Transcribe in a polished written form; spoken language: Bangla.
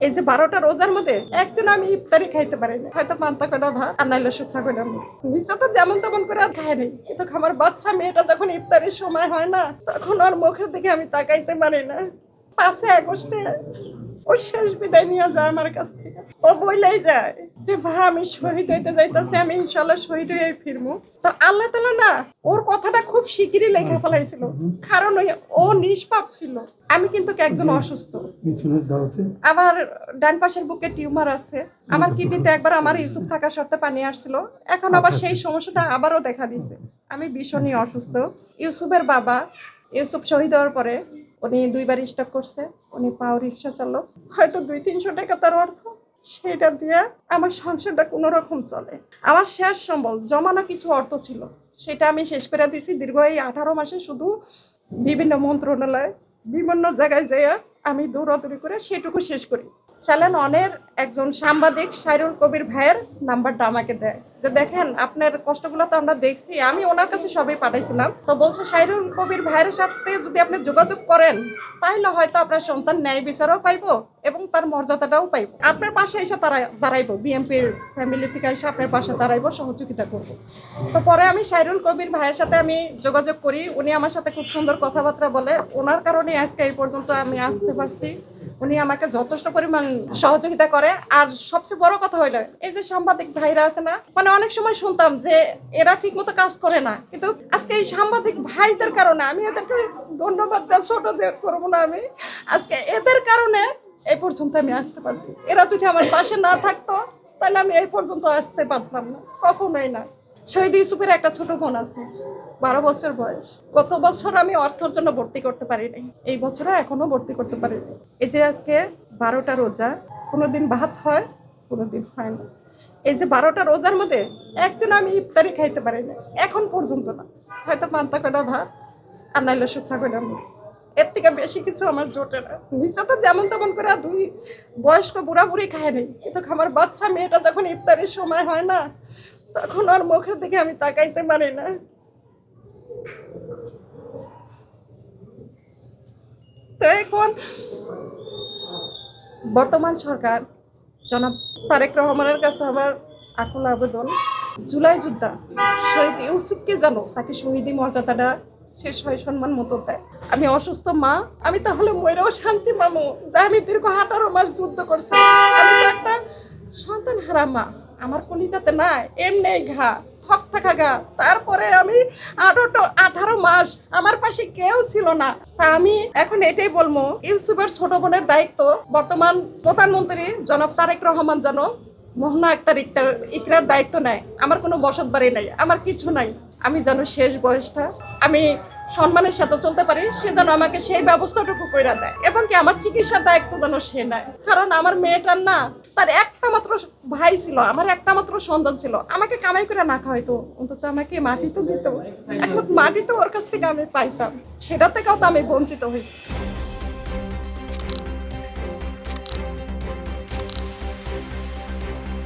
এই যে ১২টা রোজার মধ্যে একদিন আমি ইফতারি খাইতে পারি না, হয়তো পান্তা কটা ভাত আর নাইলে শুকনা কটা মুড়ি। নিচে তো যেমন তেমন করে আর খাই নাই, কিন্তু আমার বাচ্চা মেয়েটা যখন ইফতারির সময় হয় না, তখন ওর মুখের দিকে আমি তাকাইতে পারি না। 5 আগস্টে ও শেষ বিদায় নিয়ে যায় আমার কাছ থেকে। ও বইলাই যায় যে মা আমি শহীদ হইতে যাইতেছি, আমি ইনশাল্লাহ শহীদ হয়ে ফিরবো। তো আল্লাহ তাআলা না ওর কথাটা খুব শিগগিরই লেখা ফেলাইছিল, কারণ ও নিষ্পাপ ছিল। আমি কিন্তু একজন অসুস্থ, আমার ডান পাশের বুকে টিউমার আছে, আমার কিডনিতে একবার আমার ইউসুফ থাকা সত্ত্বে পানি আসছিল, এখন আবার সেই সমস্যাটা আবারও দেখা দিয়েছে। আমি ভীষণই অসুস্থ। ইউসুফের বাবা, ইউসুফ শহীদ হওয়ার পরে উনি 2বার স্ট্রোক করছে, উনি পাও রিক্সা চালক, হয়তো 200-300 টাকা তার অর্থ, সেটা দিয়ে আমার সংসারটা কোনো রকম চলে। আমার শেষ সম্বল জমানো কিছু অর্থ ছিল, সেটা আমি শেষ করে দিচ্ছি। দীর্ঘ এই 18 মাসে শুধু বিভিন্ন মন্ত্রণালয়, বিভিন্ন জায়গায় যেয়ে আমি দৌড়াদৌড়ি করে সেটুকু শেষ করি। চ্যানেল অনের একজন সাংবাদিক সাইরুল কবির ভাইয়ের নাম্বারটা আমাকে দেয়, যে দেখেন আপনার কষ্টগুলো তো আমরা দেখছি, আমি ওনার কাছে সবই পাঠাইছিলাম। তো বলছে সাইরুল কবির ভাইয়ের সাথে যদি আপনি যোগাযোগ করেন তাহলে হয়তো আপনার সন্তান ন্যায় বিচারও পাইবো এবং তার মর্যাদাটাও পাইবো, আপনার পাশে এসে দাঁড়াইবো, বিএনপির ফ্যামিলি থেকে এসে আপনার পাশে দাঁড়াইবো, সহযোগিতা করবো। তো পরে আমি সাইরুল কবির ভাইয়ের সাথে আমি যোগাযোগ করি, উনি আমার সাথে খুব সুন্দর কথাবার্তা বলে, ওনার কারণে আজকে এই পর্যন্ত আমি আসতে পারছি। উনি আমাকে যথেষ্ট পরিমাণ সহযোগিতা করে। আর সবচেয়ে বড় কথা হইলো এই যে সাংবাদিক ভাইরা আছে না, মানে অনেক সময় শুনতাম যে এরা ঠিক মতো কাজ করে না, কিন্তু আজকে এই সাংবাদিক ভাইদের কারণে, আমি এদেরকে ধন্যবাদ দেওয়া ছোট করবো না, আমি আজকে এদের কারণে এই পর্যন্ত আমি আসতে পারছি। এরা যদি আমার পাশে না থাকতো তাহলে আমি এই পর্যন্ত আসতে পারতাম না, কখনোই না। শহীদ ইউসুফের একটা ছোট বোন আছে, 12 বছর বয়স। গত বছর আমি অর্থের জন্য ভর্তি করতে পারি নাই, এই বছরও এখনো ভর্তি করতে পারি নাই। এই যে আজকে 12টা রোজা, কোনোদিন ভাত হয়, কোনোদিন হয় না। এই যে 12টা রোজার মধ্যে একদিন আমি ইফতারি খাইতে পারি না, এখন পর্যন্ত না, হয়তো পান্তা কটা ভাত আর নাইলে শুকনা কটা মুড়ি, এর থেকে বেশি কিছু আমার জোটে না। নিচে তো যেমন তেমন করে 2 বয়স্ক বুড়া বুড়ি খায় নাই, কিন্তু আমার বাচ্চা মেয়েটা যখন ইফতারির সময় হয় না, তখন ওর মুখের দিকে আমি তাকাইতে পারি না। তো এখন বর্তমান সরকার জনাব তারেক রহমানের কাছে আমার আকুল আবেদন, জুলাই যোদ্ধা শহীদ ইউসুফকে যেন তাকে শহীদি মর্যাদাটা শেষ হয় সম্মান মতো দেয়। আমি অসুস্থ মা, আমি তাহলে মইরাও শান্তি পাবো যে আমি দীর্ঘ 18 মাস যুদ্ধ করছি। আমি তো একটা সন্তান হারা মা, আমার কলিজাতে না এমনি ঘা, থক থাকা গা। তারপরে আমি 18 মাস আমার পাশে কেউ ছিল না। তা আমি এখন এটাই বলবো, ইউসুফের ছোট বোনের দায়িত্ব বর্তমান প্রধানমন্ত্রী জনাব তারেক রহমান যেন মোহনা আক্তার ইকরার দায়িত্ব নেয়। আমার কোনো বসত বাড়ি নাই, আমার কিছু নাই, আমি যেন শেষ বয়সটা আমি সম্মানের সাথে চলতে পারি, সে যেন আমাকে সেই ব্যবস্থাটুকু করে দেয়, এবং কি আমার চিকিৎসার দায়িত্ব যেন সে নেয়। কারণ আমার মেয়েটার না, তার একটা মাত্র ভাই ছিল, আমার একটা মাত্র সন্তান ছিল, আমাকে কামাই করে না খাওয়াইতো, অন্তত আমাকে মাটি তো দিত। এখন মাটি তো ওর কাছ থেকে আমি পাইতাম, সেটা থেকেও তো আমি বঞ্চিত হয়েছি।